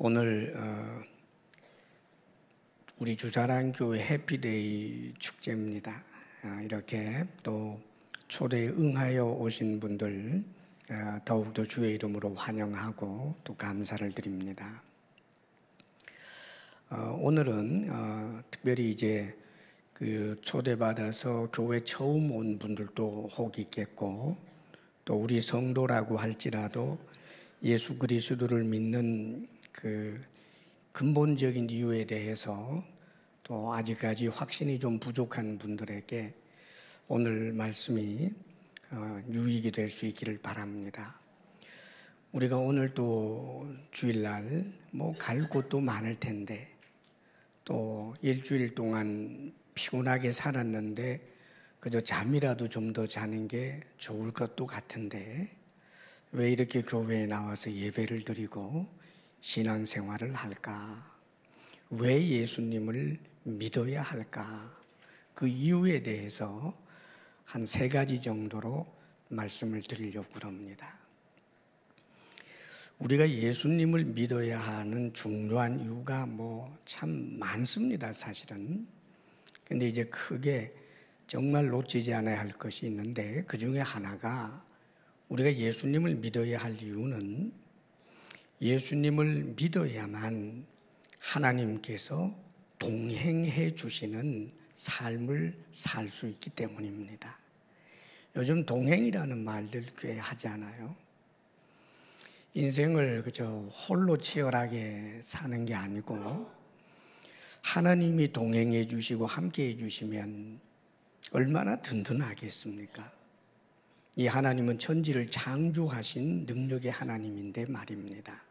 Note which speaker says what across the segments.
Speaker 1: 오늘 우리 주사랑교회 해피데이 축제입니다. 이렇게 또 초대에 응하여 오신 분들 더욱더 주의 이름으로 환영하고 또 감사를 드립니다. 오늘은 특별히 이제 그 초대받아서 교회 처음 온 분들도 혹 있겠고, 또 우리 성도라고 할지라도 예수 그리스도를 믿는 그 근본적인 이유에 대해서 또 아직까지 확신이 좀 부족한 분들에게 오늘 말씀이 유익이 될 수 있기를 바랍니다. 우리가 오늘 또 주일날 갈 곳도 많을 텐데, 또 일주일 동안 피곤하게 살았는데 그저 잠이라도 좀 더 자는 게 좋을 것도 같은데, 왜 이렇게 교회에 나와서 예배를 드리고 신앙생활을 할까? 왜 예수님을 믿어야 할까? 그 이유에 대해서 한 3가지 정도로 말씀을 드리려고 합니다. 우리가 예수님을 믿어야 하는 중요한 이유가 참 많습니다, 사실은. 근데 이제 크게 정말 놓치지 않아야 할 것이 있는데, 그 중에 하나가 우리가 예수님을 믿어야 할 이유는 예수님을 믿어야만 하나님께서 동행해 주시는 삶을 살 수 있기 때문입니다. 요즘 동행이라는 말들 꽤 하지 않아요? 인생을 그저 홀로 치열하게 사는 게 아니고 하나님이 동행해 주시고 함께 해 주시면 얼마나 든든하겠습니까? 이 하나님은 천지를 창조하신 능력의 하나님인데 말입니다.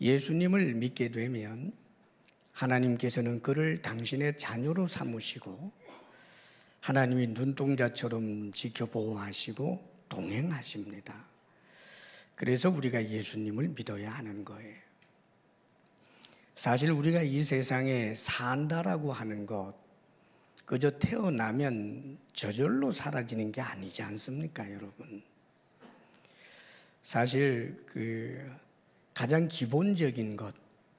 Speaker 1: 예수님을 믿게 되면 하나님께서는 그를 당신의 자녀로 삼으시고 하나님이 눈동자처럼 지켜보호하시고 동행하십니다. 그래서 우리가 예수님을 믿어야 하는 거예요. 사실 우리가 이 세상에 산다라고 하는 것, 그저 태어나면 저절로 사라지는 게 아니지 않습니까, 여러분? 사실 가장 기본적인 것,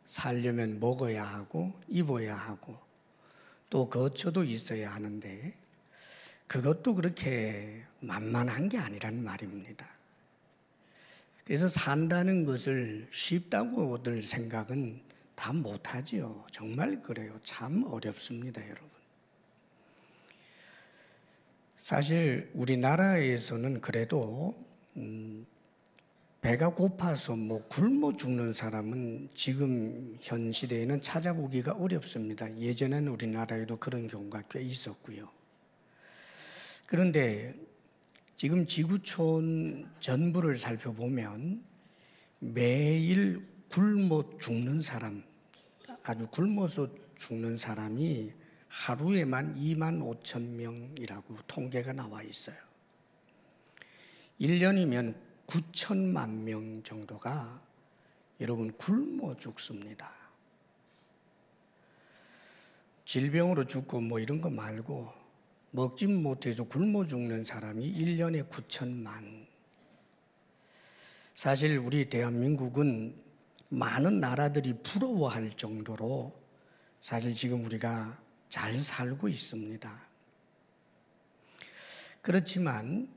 Speaker 1: 살려면 먹어야 하고 입어야 하고 또 거처도 있어야 하는데, 그것도 그렇게 만만한 게 아니란 말입니다. 그래서 산다는 것을 쉽다고들 생각은 다 못하지요. 정말 그래요. 참 어렵습니다, 여러분. 사실 우리나라에서는 그래도 배가 고파서 굶어 죽는 사람은 지금 현 시대에는 찾아보기가 어렵습니다. 예전에는 우리나라에도 그런 경우가 꽤 있었고요. 그런데 지금 지구촌 전부를 살펴보면 매일 굶어 죽는 사람, 아주 굶어서 죽는 사람이 하루에만 25,000명이라고 통계가 나와 있어요. 1년이면 9천만 명 정도가 여러분 굶어 죽습니다. 질병으로 죽고 이런 거 말고 먹지 못해서 굶어 죽는 사람이 1년에 9천만. 사실 우리 대한민국은 많은 나라들이 부러워할 정도로 사실 지금 우리가 잘 살고 있습니다. 그렇지만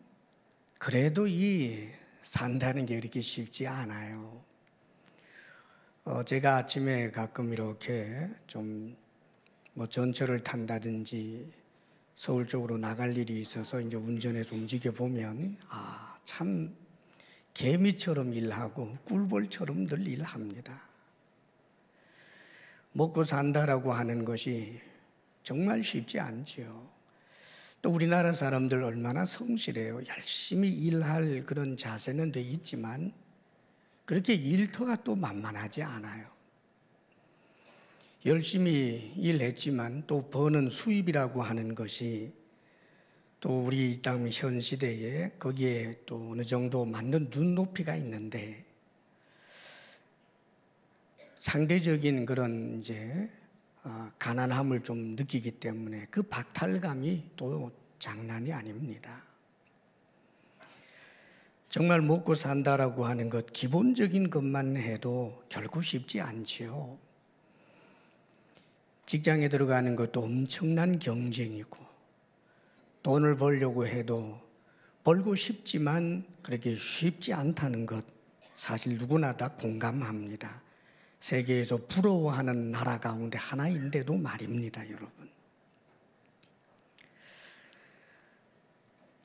Speaker 1: 그래도 이 산다는 게 그렇게 쉽지 않아요. 제가 아침에 가끔 이렇게 좀 전철을 탄다든지 서울 쪽으로 나갈 일이 있어서 이제 운전해서 움직여 보면 참 개미처럼 일하고 꿀벌처럼들 일합니다. 먹고 산다라고 하는 것이 정말 쉽지 않지요. 또 우리나라 사람들 얼마나 성실해요. 열심히 일할 그런 자세는 돼 있지만 그렇게 일터가 또 만만하지 않아요. 열심히 일했지만 또 버는 수입이라고 하는 것이 또 우리 땅 현 시대에 거기에 또 어느 정도 맞는 눈높이가 있는데, 상대적인 그런 이제 가난함을 좀 느끼기 때문에 그 박탈감이 또 장난이 아닙니다. 정말 먹고 산다라고 하는 것, 기본적인 것만 해도 결코 쉽지 않지요. 직장에 들어가는 것도 엄청난 경쟁이고, 돈을 벌려고 해도 벌고 싶지만 그렇게 쉽지 않다는 것, 사실 누구나 다 공감합니다. 세계에서 부러워하는 나라 가운데 하나인데도 말입니다, 여러분.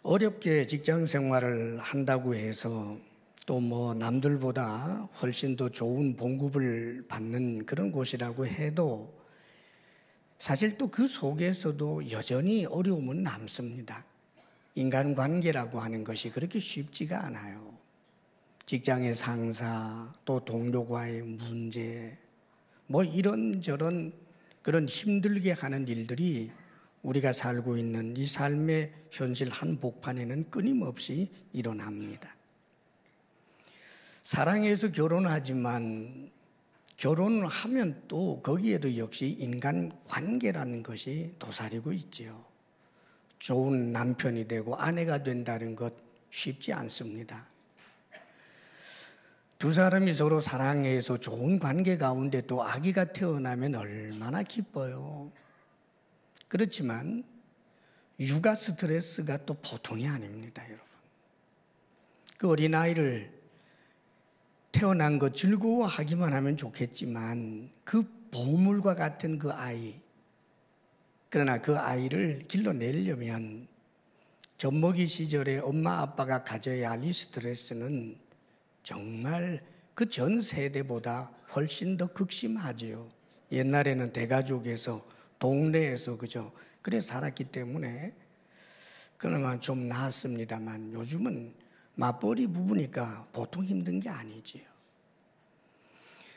Speaker 1: 어렵게 직장 생활을 한다고 해서 또 뭐 남들보다 훨씬 더 좋은 봉급을 받는 그런 곳이라고 해도 사실 또 그 속에서도 여전히 어려움은 남습니다. 인간관계라고 하는 것이 그렇게 쉽지가 않아요. 직장의 상사, 또 동료와의 문제, 뭐 이런저런 그런 힘들게 하는 일들이 우리가 살고 있는 이 삶의 현실 한복판에는 끊임없이 일어납니다. 사랑해서 결혼하지만 결혼을 하면 또 거기에도 역시 인간관계라는 것이 도사리고 있지요. 좋은 남편이 되고 아내가 된다는 것 쉽지 않습니다. 두 사람이 서로 사랑해서 좋은 관계 가운데 또 아기가 태어나면 얼마나 기뻐요. 그렇지만 육아 스트레스가 또 보통이 아닙니다, 여러분. 그 어린아이를 태어난 것 즐거워하기만 하면 좋겠지만 그 보물과 같은 그 아이, 그러나 그 아이를 길러내려면 젖먹이 시절에 엄마 아빠가 가져야 할 이 스트레스는 정말 그 전 세대보다 훨씬 더 극심하지요. 옛날에는 대가족에서 동네에서 그래 살았기 때문에 그나마 좀 나았습니다만 요즘은 맞벌이 부부니까 보통 힘든 게 아니지요.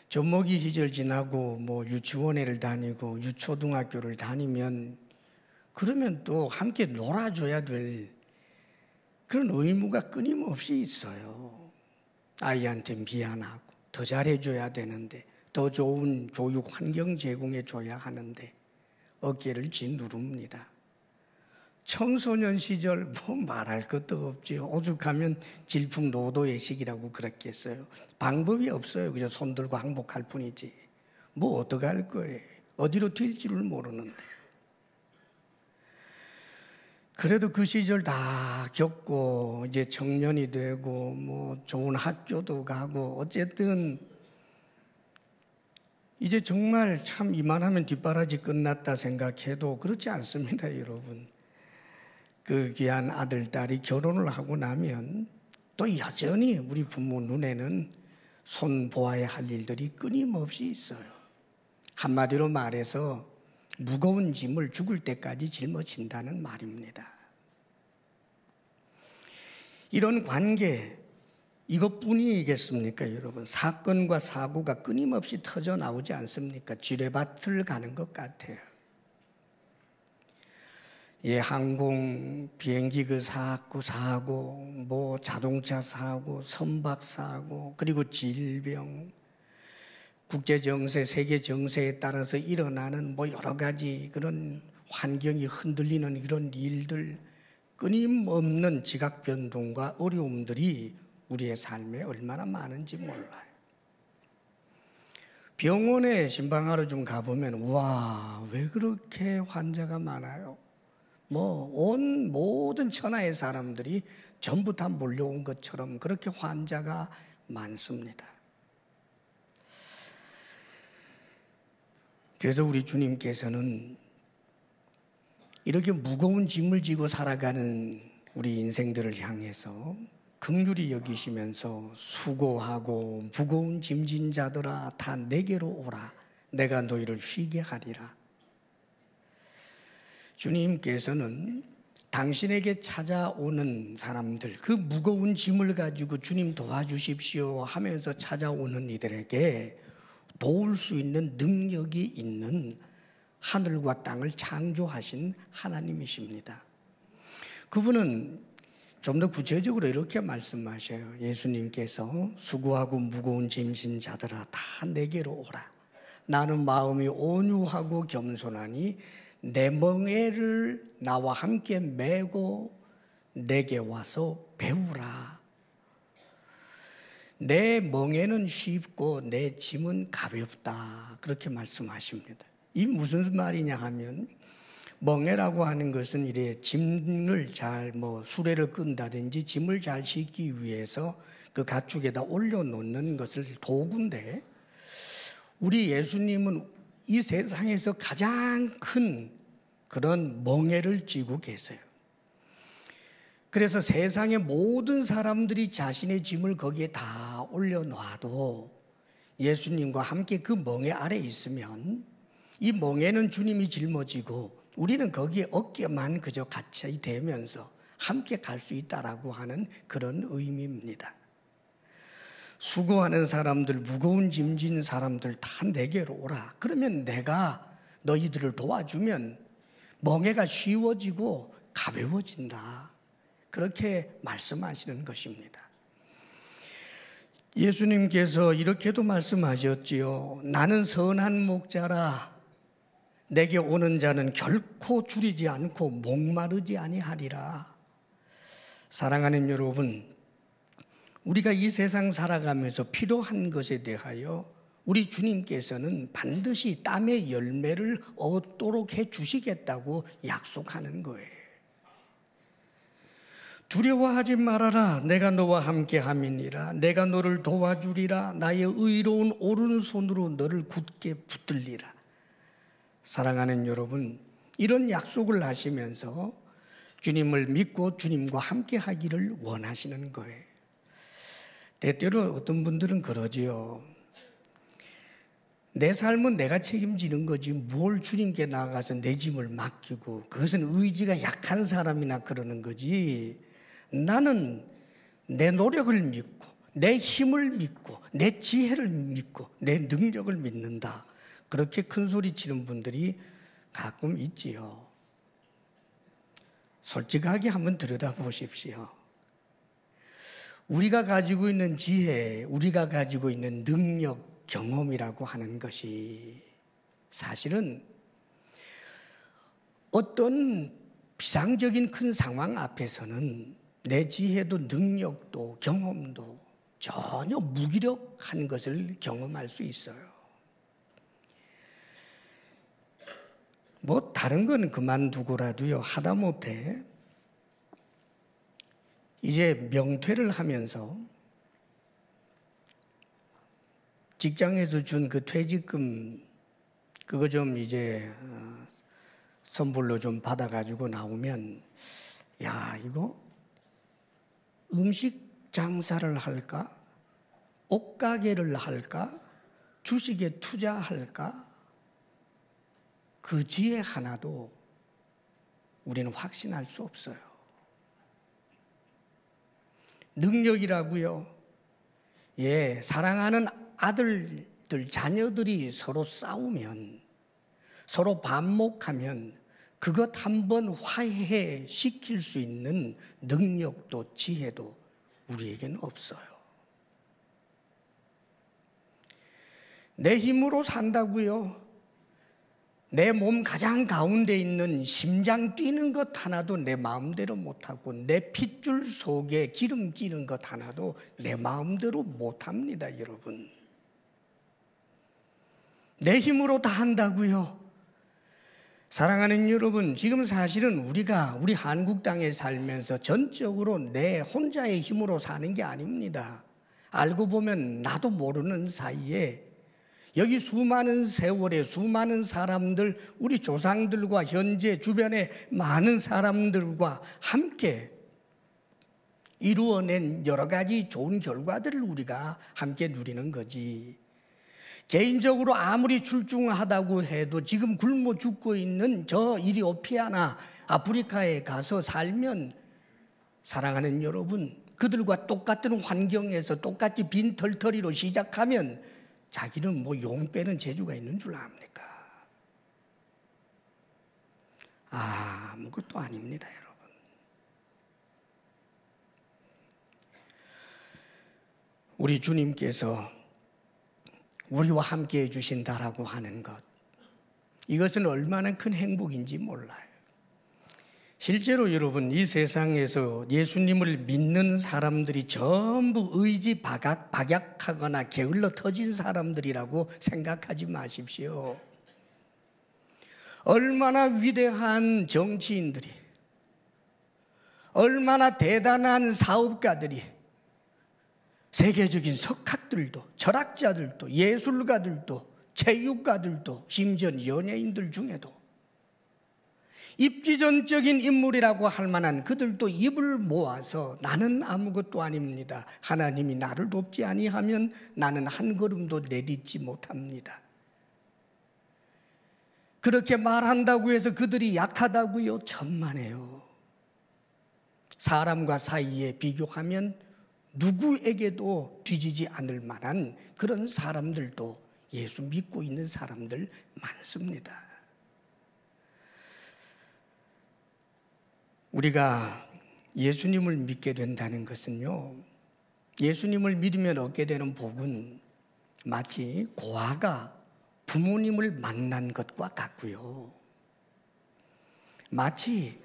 Speaker 1: 젖먹이 시절 지나고 뭐 유치원에를 다니고 유초등학교를 다니면 그러면 또 함께 놀아줘야 될 그런 의무가 끊임없이 있어요. 아이한테 미안하고 더 잘해줘야 되는데 더 좋은 교육 환경 제공해줘야 하는데 어깨를 짓누릅니다. 청소년 시절 뭐 말할 것도 없지요. 오죽하면 질풍노도의 시기라고 그랬겠어요. 방법이 없어요. 그냥 손들고 항복할 뿐이지. 뭐 어떡할 거예요. 어디로 튈지를 모르는데. 그래도 그 시절 다 겪고 이제 청년이 되고 뭐 좋은 학교도 가고 어쨌든 이제 정말 참 이만하면 뒷바라지 끝났다 생각해도 그렇지 않습니다, 여러분. 그 귀한 아들, 딸이 결혼을 하고 나면 또 여전히 우리 부모 눈에는 손보아야 할 일들이 끊임없이 있어요. 한마디로 말해서 무거운 짐을 죽을 때까지 짊어진다는 말입니다. 이런 관계, 이것뿐이겠습니까, 여러분? 사건과 사고가 끊임없이 터져 나오지 않습니까? 지뢰밭을 가는 것 같아요. 예, 항공, 비행기 그 사고, 뭐 자동차 사고, 선박 사고, 그리고 질병, 국제 정세, 세계 정세에 따라서 일어나는 뭐 여러 가지 그런 환경이 흔들리는 이런 일들, 끊임없는 지각 변동과 어려움들이 우리의 삶에 얼마나 많은지 몰라요. 병원에 신방하러 좀 가보면 와, 왜 그렇게 환자가 많아요? 뭐 온 모든 천하의 사람들이 전부 다 몰려온 것처럼 그렇게 환자가 많습니다. 그래서 우리 주님께서는 이렇게 무거운 짐을 지고 살아가는 우리 인생들을 향해서 긍휼히 여기시면서 수고하고 무거운 짐진 자들아 다 내게로 오라. 내가 너희를 쉬게 하리라. 주님께서는 당신에게 찾아오는 사람들, 그 무거운 짐을 가지고 주님 도와주십시오 하면서 찾아오는 이들에게 도울 수 있는 능력이 있는 하늘과 땅을 창조하신 하나님이십니다. 그분은 좀 더 구체적으로 이렇게 말씀하셔요. 예수님께서 수고하고 무거운 짐진 자들아 다 내게로 오라. 나는 마음이 온유하고 겸손하니 내 멍에를 나와 함께 메고 내게 와서 배우라. 내 멍에는 쉽고 내 짐은 가볍다. 그렇게 말씀하십니다. 이 무슨 말이냐 하면 멍에라고 하는 것은 이래 짐을 잘 수레를 끈다든지 짐을 잘 싣기 위해서 그 가축에다 올려놓는 것을 도구인데 우리 예수님은 이 세상에서 가장 큰 그런 멍에를 쥐고 계세요. 그래서 세상의 모든 사람들이 자신의 짐을 거기에 다 올려놔도 예수님과 함께 그 멍에 아래 있으면 이 멍에는 주님이 짊어지고 우리는 거기에 어깨만 그저 같이 대면서 함께 갈 수 있다라고 하는 그런 의미입니다. 수고하는 사람들, 무거운 짐 진 사람들 다 내게로 오라. 그러면 내가 너희들을 도와주면 멍에가 쉬워지고 가벼워진다. 그렇게 말씀하시는 것입니다. 예수님께서 이렇게도 말씀하셨지요. 나는 선한 목자라. 내게 오는 자는 결코 줄이지 않고 목마르지 아니하리라. 사랑하는 여러분, 우리가 이 세상 살아가면서 필요한 것에 대하여 우리 주님께서는 반드시 땀의 열매를 얻도록 해 주시겠다고 약속하는 거예요. 두려워하지 말아라. 내가 너와 함께 함이니라. 내가 너를 도와주리라. 나의 의로운 오른손으로 너를 굳게 붙들리라. 사랑하는 여러분, 이런 약속을 하시면서 주님을 믿고 주님과 함께 하기를 원하시는 거예요. 때때로 어떤 분들은 그러지요. 내 삶은 내가 책임지는 거지 뭘 주님께 나아가서 내 짐을 맡기고, 그것은 의지가 약한 사람이나 그러는 거지, 나는 내 노력을 믿고 내 힘을 믿고 내 지혜를 믿고 내 능력을 믿는다. 그렇게 큰 소리 치는 분들이 가끔 있지요. 솔직하게 한번 들여다보십시오. 우리가 가지고 있는 지혜, 우리가 가지고 있는 능력, 경험이라고 하는 것이 사실은 어떤 비상적인 큰 상황 앞에서는 내 지혜도 능력도 경험도 전혀 무기력한 것을 경험할 수 있어요. 다른 건 그만두고라도요, 하다못해 이제 명퇴를 하면서 직장에서 준 그 퇴직금 그거 좀 이제 선불로 좀 받아가지고 나오면, 야, 이거 음식 장사를 할까? 옷가게를 할까? 주식에 투자할까? 그 지혜 하나도 우리는 확신할 수 없어요. 능력이라고요. 예, 사랑하는 아들들, 자녀들이 서로 싸우면, 서로 반목하면 그것 한번 화해시킬 수 있는 능력도 지혜도 우리에게는 없어요. 내 힘으로 산다고요. 내 몸 가장 가운데 있는 심장 뛰는 것 하나도 내 마음대로 못하고, 내 핏줄 속에 기름 끼는 것 하나도 내 마음대로 못합니다, 여러분. 내 힘으로 다 한다고요. 사랑하는 여러분, 지금 사실은 우리가 우리 한국 땅에 살면서 전적으로 내 혼자의 힘으로 사는 게 아닙니다. 알고 보면 나도 모르는 사이에 여기 수많은 세월에 수많은 사람들, 우리 조상들과 현재 주변의 많은 사람들과 함께 이루어낸 여러 가지 좋은 결과들을 우리가 함께 누리는 거지. 개인적으로 아무리 출중하다고 해도 지금 굶어 죽고 있는 저 이리오피아나 아프리카에 가서 살면, 사랑하는 여러분, 그들과 똑같은 환경에서 똑같이 빈털터리로 시작하면 자기는 용 빼는 재주가 있는 줄 압니까? 아무것도 아닙니다, 여러분. 우리 주님께서 우리와 함께 해주신다라고 하는 것, 이것은 얼마나 큰 행복인지 몰라요. 실제로 여러분, 이 세상에서 예수님을 믿는 사람들이 전부 의지 박약하거나 게을러 터진 사람들이라고 생각하지 마십시오. 얼마나 위대한 정치인들이, 얼마나 대단한 사업가들이, 세계적인 석학들도, 철학자들도, 예술가들도, 체육가들도, 심지어 연예인들 중에도 입지전적인 인물이라고 할 만한 그들도 입을 모아서 나는 아무것도 아닙니다. 하나님이 나를 돕지 아니하면 나는 한 걸음도 내딛지 못합니다. 그렇게 말한다고 해서 그들이 약하다고요? 천만에요. 사람과 사이에 비교하면 누구에게도 뒤지지 않을 만한 그런 사람들도 예수 믿고 있는 사람들 많습니다. 우리가 예수님을 믿게 된다는 것은요, 예수님을 믿으면 얻게 되는 복은 마치 고아가 부모님을 만난 것과 같고요, 마치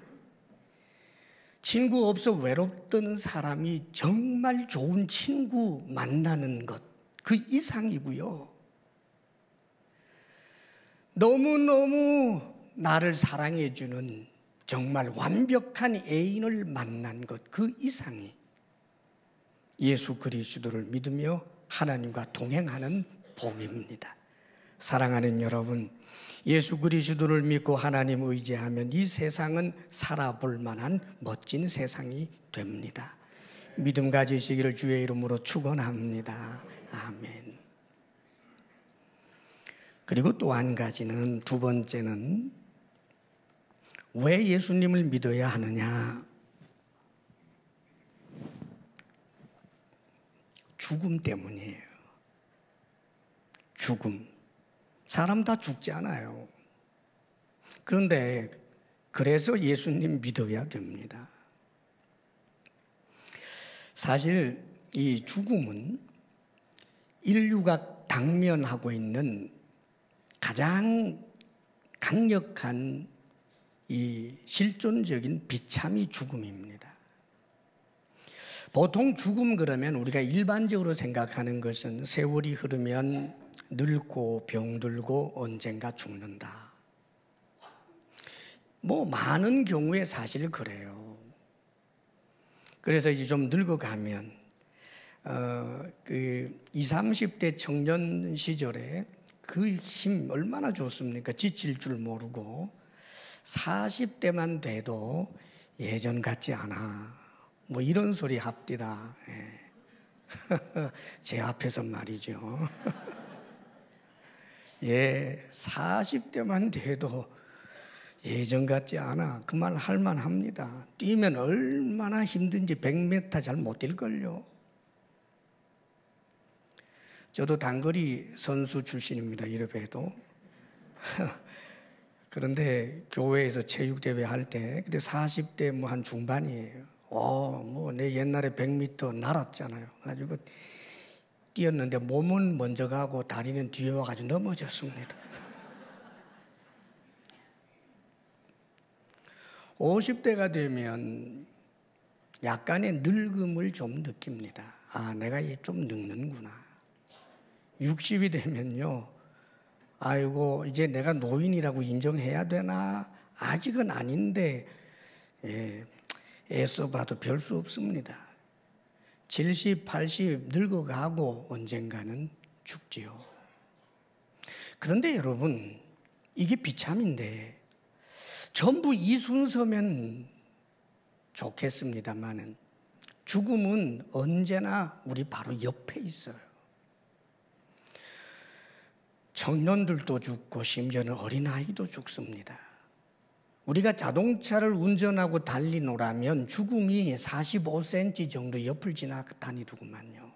Speaker 1: 친구 없어 외롭던 사람이 정말 좋은 친구 만나는 것, 그 이상이고요, 너무너무 나를 사랑해주는 정말 완벽한 애인을 만난 것, 그 이상이 예수 그리스도를 믿으며 하나님과 동행하는 복입니다. 사랑하는 여러분, 예수 그리스도를 믿고 하나님 의지하면 이 세상은 살아볼 만한 멋진 세상이 됩니다. 믿음 가지시기를 주의 이름으로 축원합니다. 아멘. 그리고 또 한 가지는, 두 번째는 왜 예수님을 믿어야 하느냐? 죽음 때문이에요. 죽음. 사람 다 죽잖아요. 그런데 그래서 예수님 믿어야 됩니다. 사실 이 죽음은 인류가 당면하고 있는 가장 강력한 이 실존적인 비참이 죽음입니다. 보통 죽음 그러면 우리가 일반적으로 생각하는 것은 세월이 흐르면 늙고 병들고 언젠가 죽는다. 뭐 많은 경우에 사실 그래요. 그래서 이제 좀 늙어가면 그 20, 30대 청년 시절에 그 힘 얼마나 좋습니까? 지칠 줄 모르고 40대만 돼도 예전 같지 않아. 뭐 이런 소리 합디다. 제 앞에서 말이죠. 예, 40대만 돼도 예전 같지 않아. 그 말 할 만합니다. 뛰면 얼마나 힘든지 100m 잘 못 뛸걸요. 저도 단거리 선수 출신입니다. 이래봬도. 그런데 교회에서 체육대회 할 때 그때 40대 뭐 한 중반이에요. 뭐 내 옛날에 100m 날았잖아요. 가지고 뛰었는데 몸은 먼저 가고 다리는 뒤에 와가지고 넘어졌습니다. 50대가 되면 약간의 늙음을 좀 느낍니다. 아, 내가 좀 늙는구나. 60이 되면요, 아이고 이제 내가 노인이라고 인정해야 되나? 아직은 아닌데 애써봐도 별 수 없습니다. 70, 80 늙어가고 언젠가는 죽지요. 그런데 여러분, 이게 비참인데 전부 이 순서면 좋겠습니다만은 죽음은 언제나 우리 바로 옆에 있어요. 청년들도 죽고 심지어는 어린아이도 죽습니다. 우리가 자동차를 운전하고 달리노라면 죽음이 45cm 정도 옆을 지나 다니더구만요.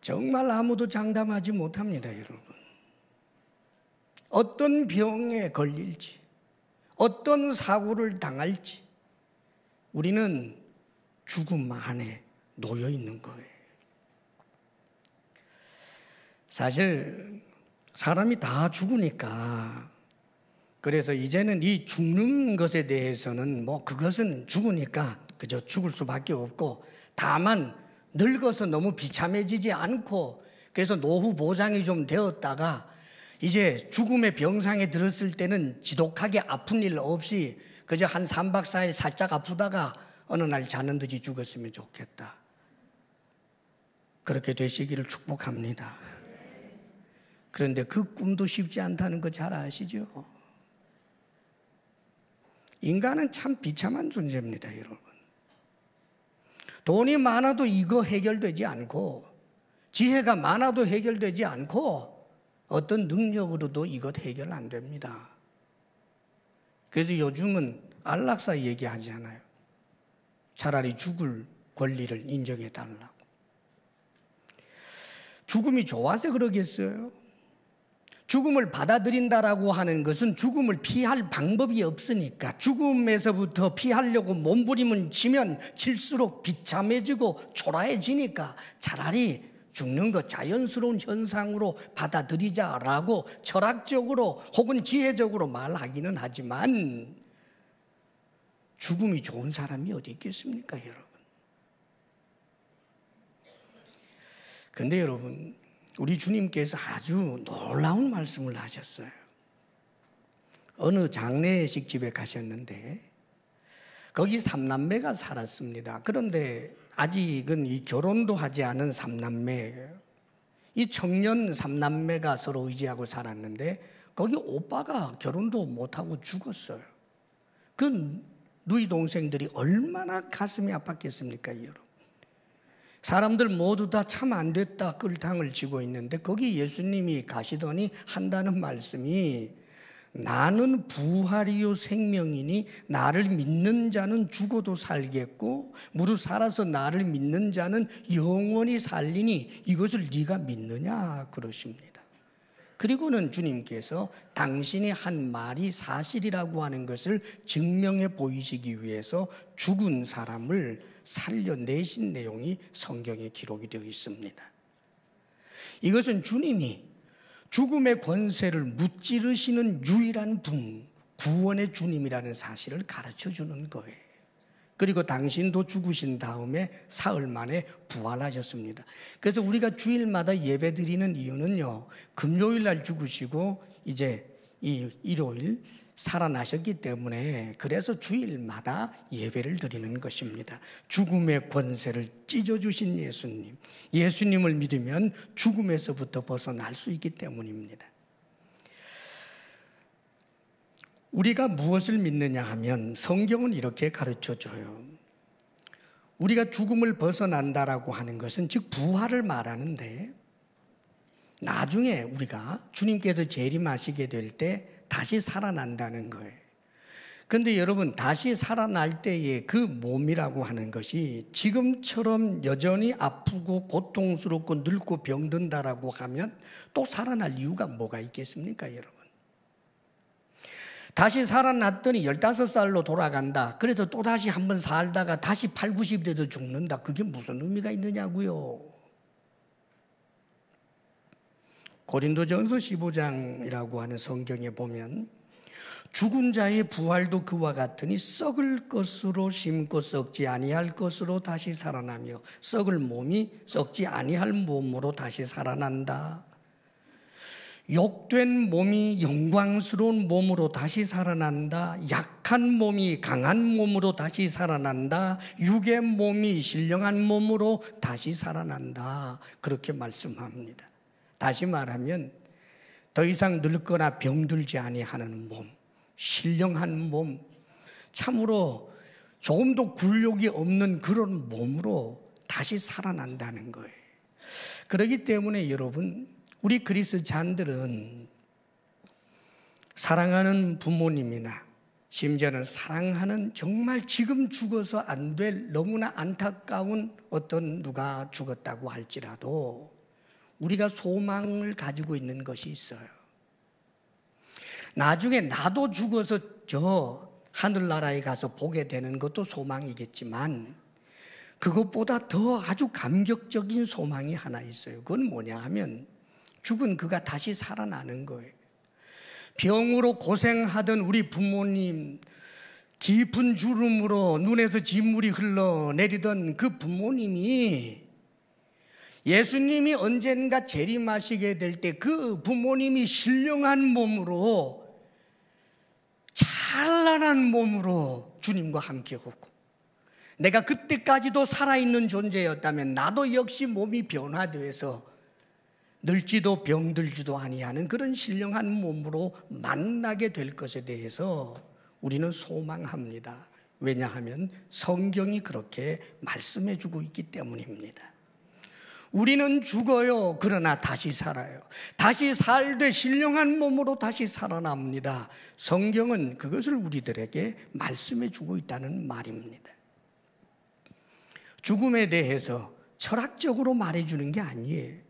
Speaker 1: 정말 아무도 장담하지 못합니다, 여러분. 어떤 병에 걸릴지, 어떤 사고를 당할지 우리는 죽음 안에 놓여 있는 거예요. 사실 사람이 다 죽으니까 그래서 이제는 이 죽는 것에 대해서는 뭐 그것은 죽으니까 그저 죽을 수밖에 없고, 다만 늙어서 너무 비참해지지 않고, 그래서 노후 보장이 좀 되었다가 이제 죽음의 병상에 들었을 때는 지독하게 아픈 일 없이 그저 한 3박 4일 살짝 아프다가 어느 날 자는 듯이 죽었으면 좋겠다. 그렇게 되시기를 축복합니다. 그런데 그 꿈도 쉽지 않다는 거 잘 아시죠? 인간은 참 비참한 존재입니다, 여러분. 돈이 많아도 이거 해결되지 않고, 지혜가 많아도 해결되지 않고, 어떤 능력으로도 이것 해결 안 됩니다. 그래서 요즘은 안락사 얘기하잖아요. 차라리 죽을 권리를 인정해 달라고. 죽음이 좋아서 그러겠어요? 죽음을 받아들인다라고 하는 것은 죽음을 피할 방법이 없으니까, 죽음에서부터 피하려고 몸부림을 치면 칠수록 비참해지고 초라해지니까 차라리 죽는 것 자연스러운 현상으로 받아들이자라고 철학적으로 혹은 지혜적으로 말하기는 하지만, 죽음이 좋은 사람이 어디 있겠습니까, 여러분? 근데 여러분, 우리 주님께서 아주 놀라운 말씀을 하셨어요. 어느 장례식집에 가셨는데 거기 3남매가 살았습니다. 그런데 아직은 이 결혼도 하지 않은 3남매예요. 이 청년 3남매가 서로 의지하고 살았는데 거기 오빠가 결혼도 못하고 죽었어요. 그 누이 동생들이 얼마나 가슴이 아팠겠습니까, 여러분? 사람들 모두 다 참 안 됐다 끌탕을 치고 있는데 거기 예수님이 가시더니 한다는 말씀이, 나는 부활이요 생명이니 나를 믿는 자는 죽어도 살겠고 무릇 살아서 나를 믿는 자는 영원히 살리니 이것을 네가 믿느냐 그러십니다. 그리고는 주님께서 당신이 한 말이 사실이라고 하는 것을 증명해 보이시기 위해서 죽은 사람을 살려내신 내용이 성경에 기록이 되어 있습니다. 이것은 주님이 죽음의 권세를 무찌르시는 유일한 분, 구원의 주님이라는 사실을 가르쳐 주는 거예요. 그리고 당신도 죽으신 다음에 사흘 만에 부활하셨습니다. 그래서 우리가 주일마다 예배 드리는 이유는요, 금요일 날 죽으시고 이제 이 일요일 살아나셨기 때문에, 그래서 주일마다 예배를 드리는 것입니다. 죽음의 권세를 찢어주신 예수님, 예수님을 믿으면 죽음에서부터 벗어날 수 있기 때문입니다. 우리가 무엇을 믿느냐 하면 성경은 이렇게 가르쳐줘요. 우리가 죽음을 벗어난다라고 하는 것은 즉 부활을 말하는데, 나중에 우리가 주님께서 재림하시게 될 때 다시 살아난다는 거예요. 그런데 여러분, 다시 살아날 때의 그 몸이라고 하는 것이 지금처럼 여전히 아프고 고통스럽고 늙고 병든다라고 하면 또 살아날 이유가 뭐가 있겠습니까, 여러분? 다시 살아났더니 15살로 돌아간다. 그래서 또 다시 한번 살다가 다시 8, 90이 돼도 죽는다. 그게 무슨 의미가 있느냐고요. 고린도전서 15장이라고 하는 성경에 보면 죽은 자의 부활도 그와 같으니 썩을 것으로 심고 썩지 아니할 것으로 다시 살아나며 썩을 몸이 썩지 아니할 몸으로 다시 살아난다. 욕된 몸이 영광스러운 몸으로 다시 살아난다. 약한 몸이 강한 몸으로 다시 살아난다. 육의 몸이 신령한 몸으로 다시 살아난다. 그렇게 말씀합니다. 다시 말하면 더 이상 늙거나 병들지 아니하는 몸, 신령한 몸, 참으로 조금도 굴욕이 없는 그런 몸으로 다시 살아난다는 거예요. 그렇기 때문에 여러분, 우리 그리스찬들은 사랑하는 부모님이나 심지어는 사랑하는 정말 지금 죽어서 안 될 너무나 안타까운 어떤 누가 죽었다고 할지라도 우리가 소망을 가지고 있는 것이 있어요. 나중에 나도 죽어서 저 하늘나라에 가서 보게 되는 것도 소망이겠지만 그것보다 더 아주 감격적인 소망이 하나 있어요. 그건 뭐냐 하면 죽은 그가 다시 살아나는 거예요. 병으로 고생하던 우리 부모님, 깊은 주름으로 눈에서 진물이 흘러내리던 그 부모님이 예수님이 언젠가 재림하시게 될 때 그 부모님이 신령한 몸으로, 찬란한 몸으로 주님과 함께 오고, 내가 그때까지도 살아있는 존재였다면 나도 역시 몸이 변화되어서 늙지도 병들지도 아니하는 그런 신령한 몸으로 만나게 될 것에 대해서 우리는 소망합니다. 왜냐하면 성경이 그렇게 말씀해 주고 있기 때문입니다. 우리는 죽어요. 그러나 다시 살아요. 다시 살되 신령한 몸으로 다시 살아납니다. 성경은 그것을 우리들에게 말씀해 주고 있다는 말입니다. 죽음에 대해서 철학적으로 말해주는 게 아니에요.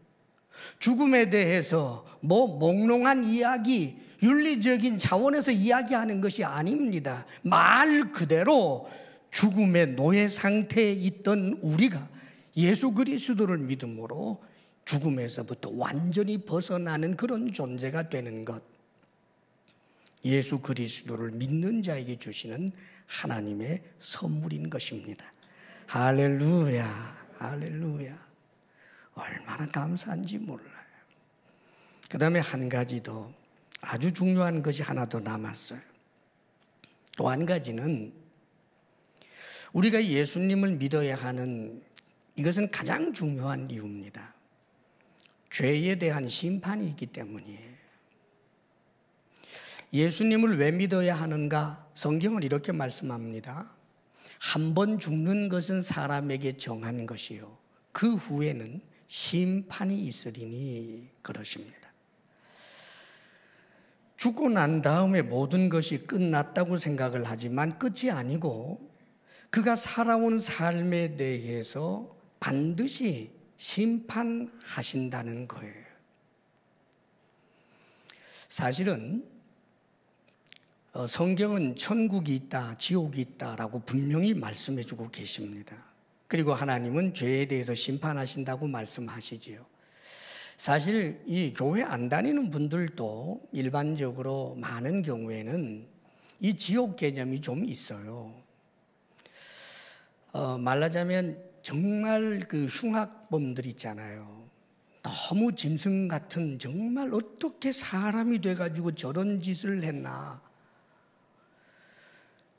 Speaker 1: 죽음에 대해서 몽롱한 이야기, 윤리적인 차원에서 이야기하는 것이 아닙니다. 말 그대로 죽음의 노예 상태에 있던 우리가 예수 그리스도를 믿음으로 죽음에서부터 완전히 벗어나는 그런 존재가 되는 것, 예수 그리스도를 믿는 자에게 주시는 하나님의 선물인 것입니다. 할렐루야, 할렐루야. 얼마나 감사한지 몰라요. 그 다음에 한 가지 더, 아주 중요한 것이 하나 더 남았어요. 또 한 가지는 우리가 예수님을 믿어야 하는, 이것은 가장 중요한 이유입니다. 죄에 대한 심판이 있기 때문이에요. 예수님을 왜 믿어야 하는가? 성경은 이렇게 말씀합니다. 한 번 죽는 것은 사람에게 정한 것이요, 그 후에는 심판이 있으리니 그러십니다. 죽고 난 다음에 모든 것이 끝났다고 생각을 하지만 끝이 아니고 그가 살아온 삶에 대해서 반드시 심판하신다는 거예요. 사실은 성경은 천국이 있다, 지옥이 있다라고 분명히 말씀해 주고 계십니다. 그리고 하나님은 죄에 대해서 심판하신다고 말씀하시지요. 사실 이 교회 안 다니는 분들도 일반적으로 많은 경우에는 이 지옥 개념이 좀 있어요. 말하자면 정말 그 흉악범들 있잖아요. 너무 짐승 같은, 정말 어떻게 사람이 돼가지고 저런 짓을 했나.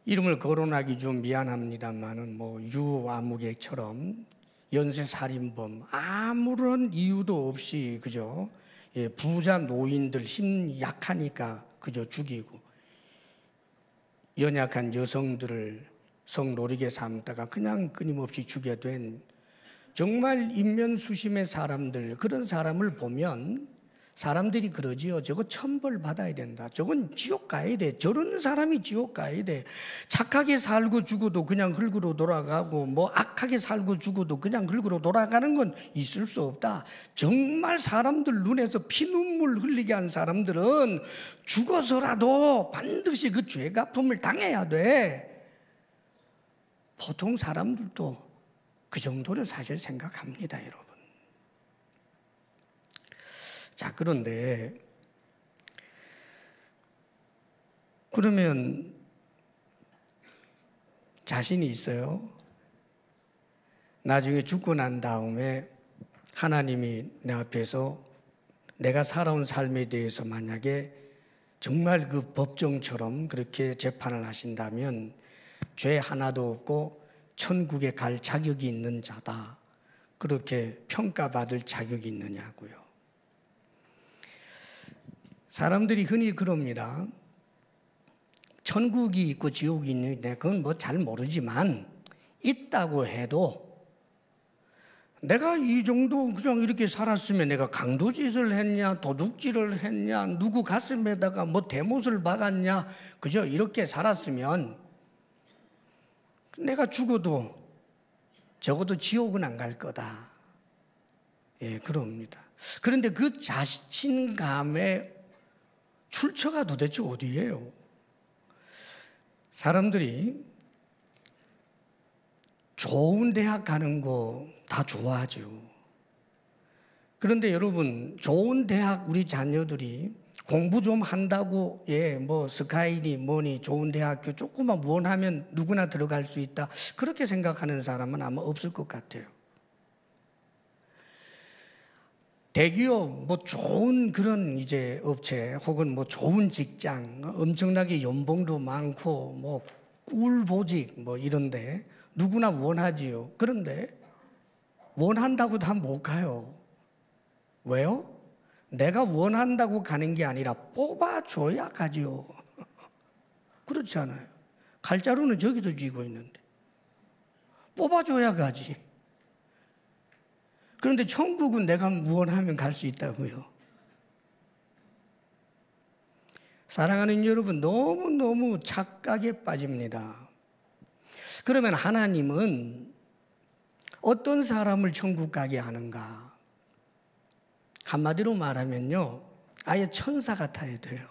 Speaker 1: 이름을 거론하기 좀 미안합니다만은 유아무개처럼 연쇄살인범, 아무런 이유도 없이 그죠? 부자 노인들 힘 약하니까 그저 죽이고, 연약한 여성들을 성노리게 삼다가 그냥 끊임없이 죽게 된 정말 인면수심의 사람들, 그런 사람을 보면 사람들이 그러지요. 저거 천벌 받아야 된다. 저건 지옥 가야 돼. 저런 사람이 지옥 가야 돼. 착하게 살고 죽어도 그냥 흙으로 돌아가고, 악하게 살고 죽어도 그냥 흙으로 돌아가는 건 있을 수 없다. 정말 사람들 눈에서 피눈물 흘리게 한 사람들은 죽어서라도 반드시 그 죄갚음을 당해야 돼. 보통 사람들도 그 정도는 사실 생각합니다, 여러분. 자, 그런데 그러면 자신이 있어요? 나중에 죽고 난 다음에 하나님이 내 앞에서 내가 살아온 삶에 대해서 만약에 정말 그 법정처럼 그렇게 재판을 하신다면 죄 하나도 없고 천국에 갈 자격이 있는 자다, 그렇게 평가받을 자격이 있느냐고요. 사람들이 흔히 그럽니다. 천국이 있고 지옥이 있는데 그건 잘 모르지만 있다고 해도 내가 이 정도 그냥 이렇게 살았으면 내가 강도짓을 했냐, 도둑질을 했냐, 누구 가슴에다가 대못을 박았냐, 그저 이렇게 살았으면 내가 죽어도 적어도 지옥은 안 갈 거다. 그럽니다. 그런데 그 자신감의 출처가 도대체 어디예요? 사람들이 좋은 대학 가는 거 다 좋아하죠. 그런데 여러분, 좋은 대학 우리 자녀들이 공부 좀 한다고 뭐 스카이니 뭐니 좋은 대학교 조금만 원하면 누구나 들어갈 수 있다. 그렇게 생각하는 사람은 아마 없을 것 같아요. 대기업 뭐 좋은 그런 이제 업체 혹은 뭐 좋은 직장, 엄청나게 연봉도 많고 뭐 꿀보직 뭐 이런데 누구나 원하지요. 그런데 원한다고 다 못 가요. 왜요? 내가 원한다고 가는 게 아니라 뽑아줘야 가지요. 그렇지 않아요? 칼자루는 저기서 쥐고 있는데 뽑아줘야 가지. 그런데 천국은 내가 원하면 갈 수 있다고요. 사랑하는 여러분, 너무너무 착각에 빠집니다. 그러면 하나님은 어떤 사람을 천국 가게 하는가? 한마디로 말하면요, 아예 천사 같아야 돼요.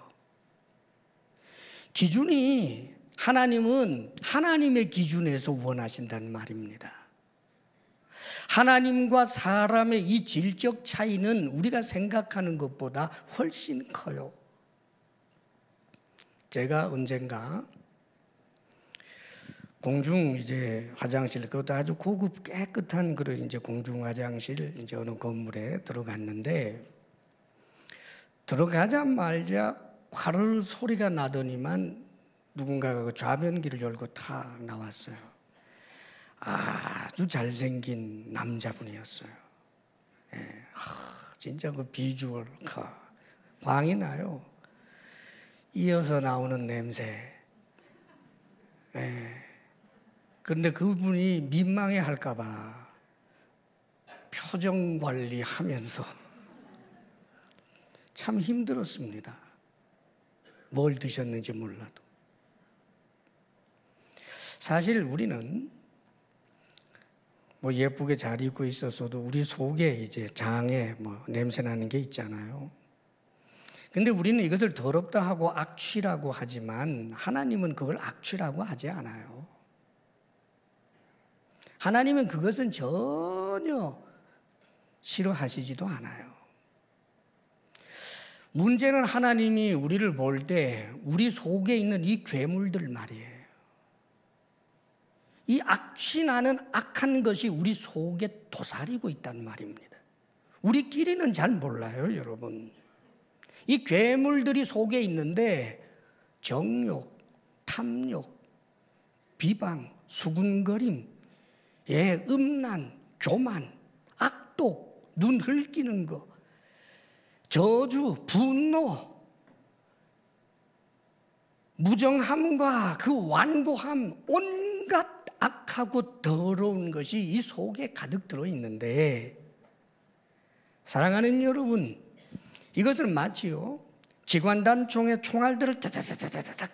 Speaker 1: 기준이 하나님은 하나님의 기준에서 원하신다는 말입니다. 하나님과 사람의 이 질적 차이는 우리가 생각하는 것보다 훨씬 커요. 제가 언젠가 공중 이제 화장실, 그것도 아주 고급 깨끗한 그런 이제 공중 화장실 이제 어느 건물에 들어갔는데 들어가자마자 콰르르 소리가 나더니만 누군가가 그 좌변기를 열고 다 나왔어요. 아주 잘생긴 남자분이었어요. 진짜 그 비주얼 광이 나요. 이어서 나오는 냄새. 그런데 그분이 민망해 할까봐 표정 관리하면서 참 힘들었습니다. 뭘 드셨는지 몰라도. 사실 우리는 뭐 예쁘게 잘 입고 있었어도 우리 속에 이제 장에 뭐 냄새 나는 게 있잖아요. 근데 우리는 이것을 더럽다 하고 악취라고 하지만 하나님은 그걸 악취라고 하지 않아요. 하나님은 그것은 전혀 싫어하시지도 않아요. 문제는 하나님이 우리를 볼 때 우리 속에 있는 이 괴물들 말이에요. 이 악취 나는 악한 것이 우리 속에 도사리고 있단 말입니다. 우리끼리는 잘 몰라요, 여러분. 이 괴물들이 속에 있는데 정욕, 탐욕, 비방, 수군거림, 음란, 교만, 악독, 눈 흘기는 거, 저주, 분노, 무정함과 그 완고함, 온갖 악하고 더러운 것이 이 속에 가득 들어있는데 사랑하는 여러분, 이것은 마치요 기관단총의 총알들을 다다다다다닥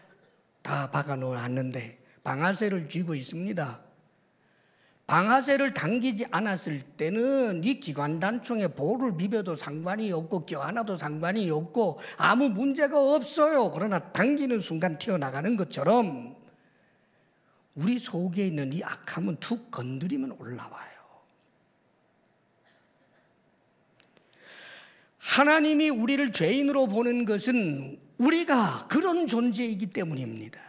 Speaker 1: 다 박아놓았는데 방아쇠를 쥐고 있습니다. 방아쇠를 당기지 않았을 때는 이 기관단총에 볼을 비벼도 상관이 없고 껴안아도 상관이 없고 아무 문제가 없어요. 그러나 당기는 순간 튀어나가는 것처럼 우리 속에 있는 이 악함은 툭 건드리면 올라와요. 하나님이 우리를 죄인으로 보는 것은 우리가 그런 존재이기 때문입니다.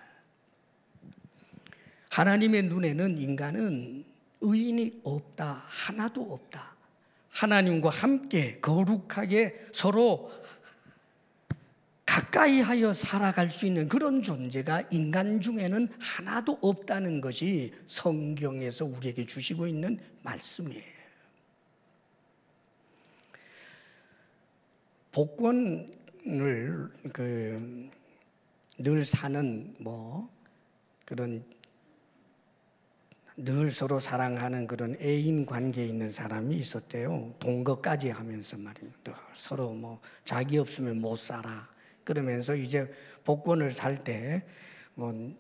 Speaker 1: 하나님의 눈에는 인간은 의인이 없다, 하나도 없다. 하나님과 함께 거룩하게 서로 가까이 하여 살아갈 수 있는 그런 존재가 인간 중에는 하나도 없다는 것이 성경에서 우리에게 주시고 있는 말씀이에요. 복권을 늘 사는 그런 늘 서로 사랑하는 그런 애인 관계에 있는 사람이 있었대요. 동거까지 하면서 말입니다. 서로 자기 없으면 못 살아. 그러면서 이제 복권을 살 때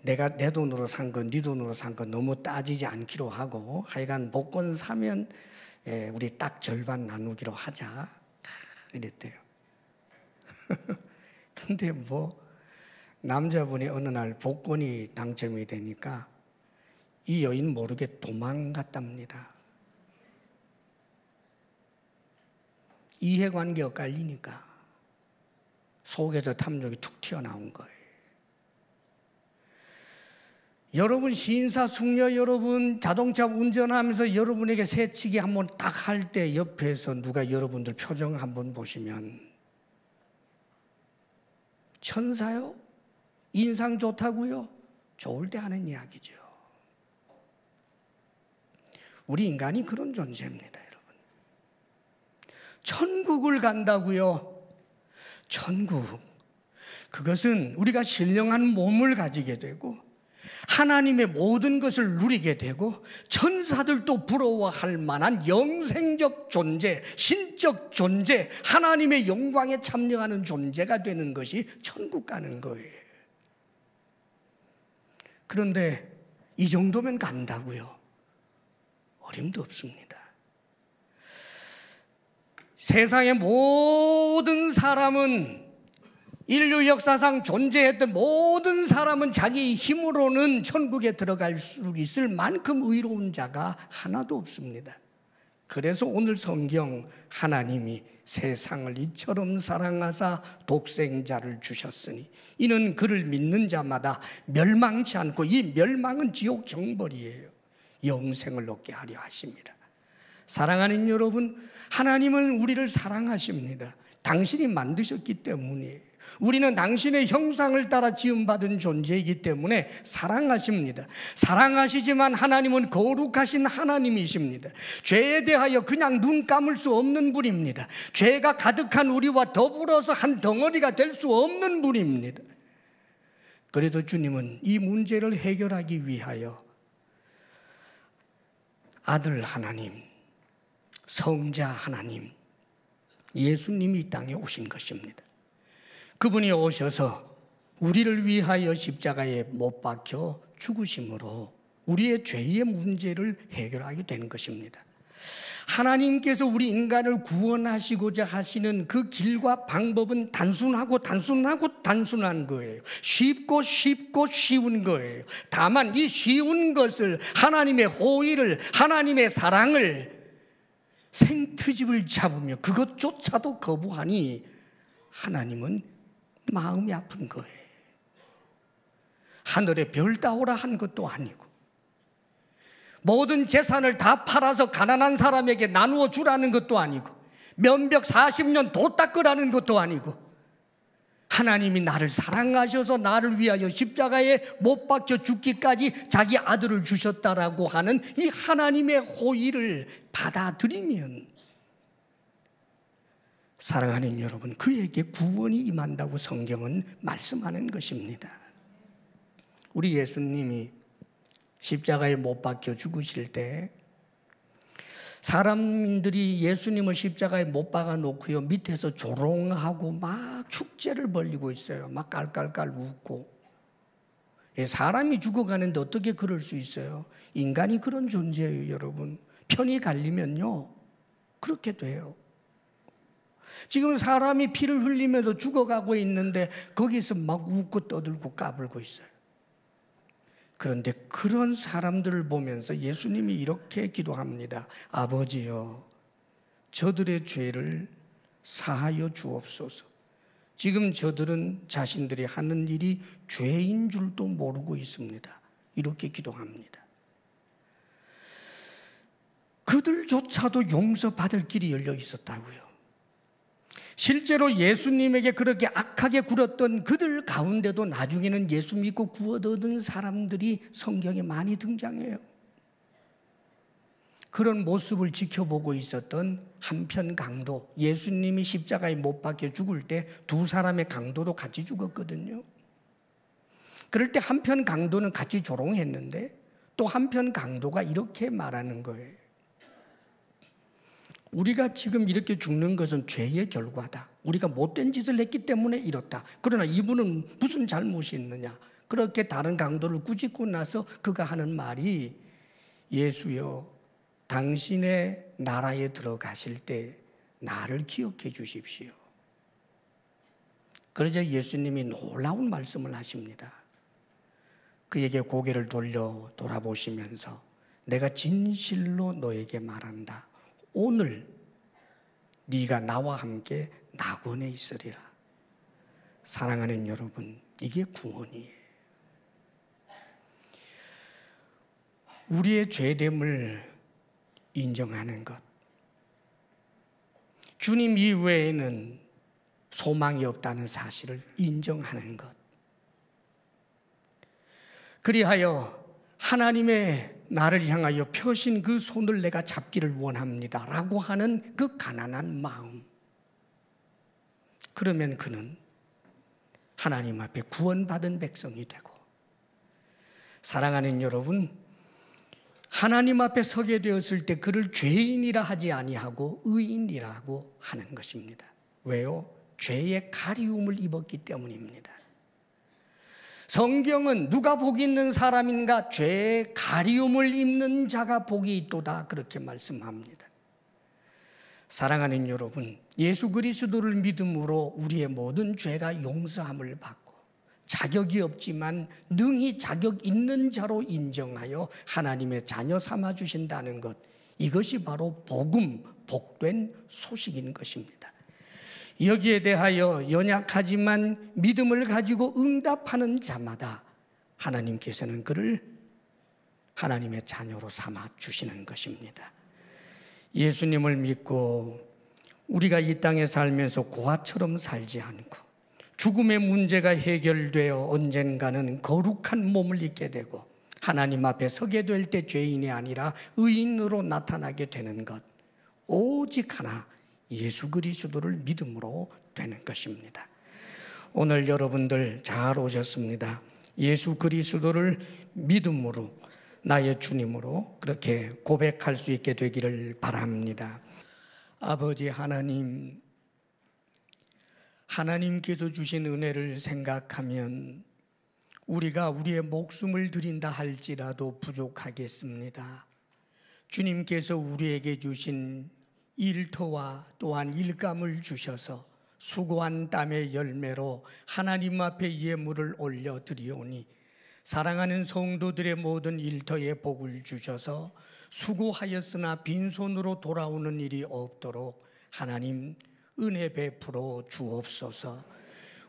Speaker 1: 내가 내 돈으로 산 건 네 돈으로 산 건 너무 따지지 않기로 하고 하여간 복권 사면 우리 딱 절반 나누기로 하자 이랬대요. 근데 남자분이 어느 날 복권이 당첨이 되니까 이 여인 모르게 도망갔답니다. 이해관계가 깔리니까. 속에서 탐욕이 툭 튀어나온 거예요. 여러분 시인사숙녀 여러분 자동차 운전하면서 여러분에게 새치기 한번 딱 할 때 옆에서 누가 여러분들 표정 한번 보시면 천사요? 인상 좋다고요? 좋을 때 하는 이야기죠. 우리 인간이 그런 존재입니다, 여러분. 천국을 간다고요? 천국. 그것은 우리가 신령한 몸을 가지게 되고 하나님의 모든 것을 누리게 되고 천사들도 부러워할 만한 영생적 존재, 신적 존재, 하나님의 영광에 참여하는 존재가 되는 것이 천국 가는 거예요. 그런데 이 정도면 간다고요? 어림도 없습니다. 세상의 모든 사람은, 인류 역사상 존재했던 모든 사람은 자기 힘으로는 천국에 들어갈 수 있을 만큼 의로운 자가 하나도 없습니다. 그래서 오늘 성경 하나님이 세상을 이처럼 사랑하사 독생자를 주셨으니 이는 그를 믿는 자마다 멸망치 않고, 이 멸망은 지옥 형벌이에요. 영생을 얻게 하려 하십니다. 사랑하는 여러분, 하나님은 우리를 사랑하십니다. 당신이 만드셨기 때문이에요. 우리는 당신의 형상을 따라 지음받은 존재이기 때문에 사랑하십니다. 사랑하시지만 하나님은 거룩하신 하나님이십니다. 죄에 대하여 그냥 눈 감을 수 없는 분입니다. 죄가 가득한 우리와 더불어서 한 덩어리가 될 수 없는 분입니다. 그래도 주님은 이 문제를 해결하기 위하여 아들 하나님, 성자 하나님, 예수님이 이 땅에 오신 것입니다. 그분이 오셔서 우리를 위하여 십자가에 못 박혀 죽으심으로 우리의 죄의 문제를 해결하게 된 것입니다. 하나님께서 우리 인간을 구원하시고자 하시는 그 길과 방법은 단순한 거예요. 쉽고 쉬운 거예요. 다만 이 쉬운 것을, 하나님의 호의를, 하나님의 사랑을 생트집을 잡으며 그것조차도 거부하니 하나님은 마음이 아픈 거예요. 하늘에 별 따오라 한 것도 아니고, 모든 재산을 다 팔아서 가난한 사람에게 나누어 주라는 것도 아니고, 면벽 40년 도 닦으라는 것도 아니고, 하나님이 나를 사랑하셔서 나를 위하여 십자가에 못 박혀 죽기까지 자기 아들을 주셨다라고 하는 이 하나님의 호의를 받아들이면, 사랑하는 여러분, 그에게 구원이 임한다고 성경은 말씀하는 것입니다. 우리 예수님이 십자가에 못 박혀 죽으실 때 사람들이 예수님을 십자가에 못 박아 놓고요, 밑에서 조롱하고 막 축제를 벌이고 있어요. 막 깔깔깔 웃고. 사람이 죽어가는데 어떻게 그럴 수 있어요? 인간이 그런 존재예요, 여러분. 편이 갈리면요 그렇게 돼요. 지금 사람이 피를 흘리면서 죽어가고 있는데 거기서 막 웃고 떠들고 까불고 있어요. 그런데 그런 사람들을 보면서 예수님이 이렇게 기도합니다. 아버지여, 저들의 죄를 사하여 주옵소서. 지금 저들은 자신들이 하는 일이 죄인 줄도 모르고 있습니다. 이렇게 기도합니다. 그들조차도 용서받을 길이 열려 있었다고요. 실제로 예수님에게 그렇게 악하게 굴었던 그들 가운데도 나중에는 예수 믿고 구원 얻은 사람들이 성경에 많이 등장해요. 그런 모습을 지켜보고 있었던 한편 강도, 예수님이 십자가에 못 박혀 죽을 때 두 사람의 강도도 같이 죽었거든요. 그럴 때 한편 강도는 같이 조롱했는데 또 한편 강도가 이렇게 말하는 거예요. 우리가 지금 이렇게 죽는 것은 죄의 결과다. 우리가 못된 짓을 했기 때문에 이렇다. 그러나 이분은 무슨 잘못이 있느냐. 그렇게 다른 강도를 꾸짖고 나서 그가 하는 말이, 예수여, 당신의 나라에 들어가실 때 나를 기억해 주십시오. 그러자 예수님이 놀라운 말씀을 하십니다. 그에게 고개를 돌아보시면서 내가 진실로 너에게 말한다. 오늘 네가 나와 함께 낙원에 있으리라. 사랑하는 여러분, 이게 구원이에요. 우리의 죄됨을 인정하는 것, 주님 이외에는 소망이 없다는 사실을 인정하는 것, 그리하여 하나님의 나를 향하여 펴신 그 손을 내가 잡기를 원합니다 라고 하는 그 가난한 마음, 그러면 그는 하나님 앞에 구원받은 백성이 되고, 사랑하는 여러분, 하나님 앞에 서게 되었을 때 그를 죄인이라 하지 아니하고 의인이라고 하는 것입니다. 왜요? 죄의 가리움을 입었기 때문입니다. 성경은 누가 복이 있는 사람인가? 죄의 가리움을 입는 자가 복이 있도다, 그렇게 말씀합니다. 사랑하는 여러분, 예수 그리스도를 믿음으로 우리의 모든 죄가 용서함을 받고 자격이 없지만 능히 자격 있는 자로 인정하여 하나님의 자녀 삼아 주신다는 것, 이것이 바로 복음, 복된 소식인 것입니다. 여기에 대하여 연약하지만 믿음을 가지고 응답하는 자마다 하나님께서는 그를 하나님의 자녀로 삼아 주시는 것입니다. 예수님을 믿고 우리가 이 땅에 살면서 고아처럼 살지 않고 죽음의 문제가 해결되어 언젠가는 거룩한 몸을 입게 되고 하나님 앞에 서게 될 때 죄인이 아니라 의인으로 나타나게 되는 것, 오직 하나, 예수 그리스도를 믿음으로 되는 것입니다. 오늘 여러분들 잘 오셨습니다. 예수 그리스도를 믿음으로 나의 주님으로 그렇게 고백할 수 있게 되기를 바랍니다. 아버지 하나님, 하나님께서 주신 은혜를 생각하면 우리가 우리의 목숨을 드린다 할지라도 부족하겠습니다. 주님께서 우리에게 주신 일터와 또한 일감을 주셔서 수고한 땀의 열매로 하나님 앞에 예물을 올려드리오니 사랑하는 성도들의 모든 일터에 복을 주셔서 수고하였으나 빈손으로 돌아오는 일이 없도록 하나님 은혜 베풀어 주옵소서.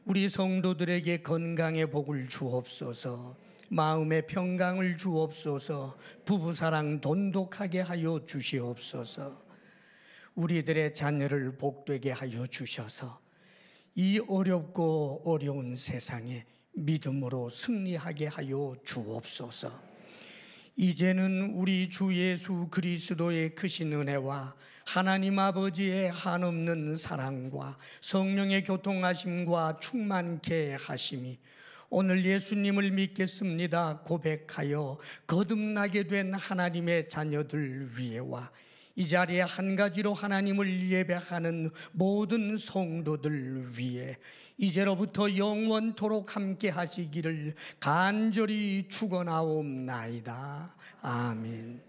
Speaker 1: 우리 성도들에게 건강의 복을 주옵소서. 마음의 평강을 주옵소서. 부부사랑 돈독하게 하여 주시옵소서. 우리들의 자녀를 복되게 하여 주셔서 이 어렵고 어려운 세상에 믿음으로 승리하게 하여 주옵소서. 이제는 우리 주 예수 그리스도의 크신 은혜와 하나님 아버지의 한없는 사랑과 성령의 교통하심과 충만케 하심이 오늘 예수님을 믿겠습니다 고백하여 거듭나게 된 하나님의 자녀들 위에와 이 자리에 한 가지로 하나님을 예배하는 모든 성도들 위에 이제로부터 영원토록 함께 하시기를 간절히 축원하옵나이다. 아멘.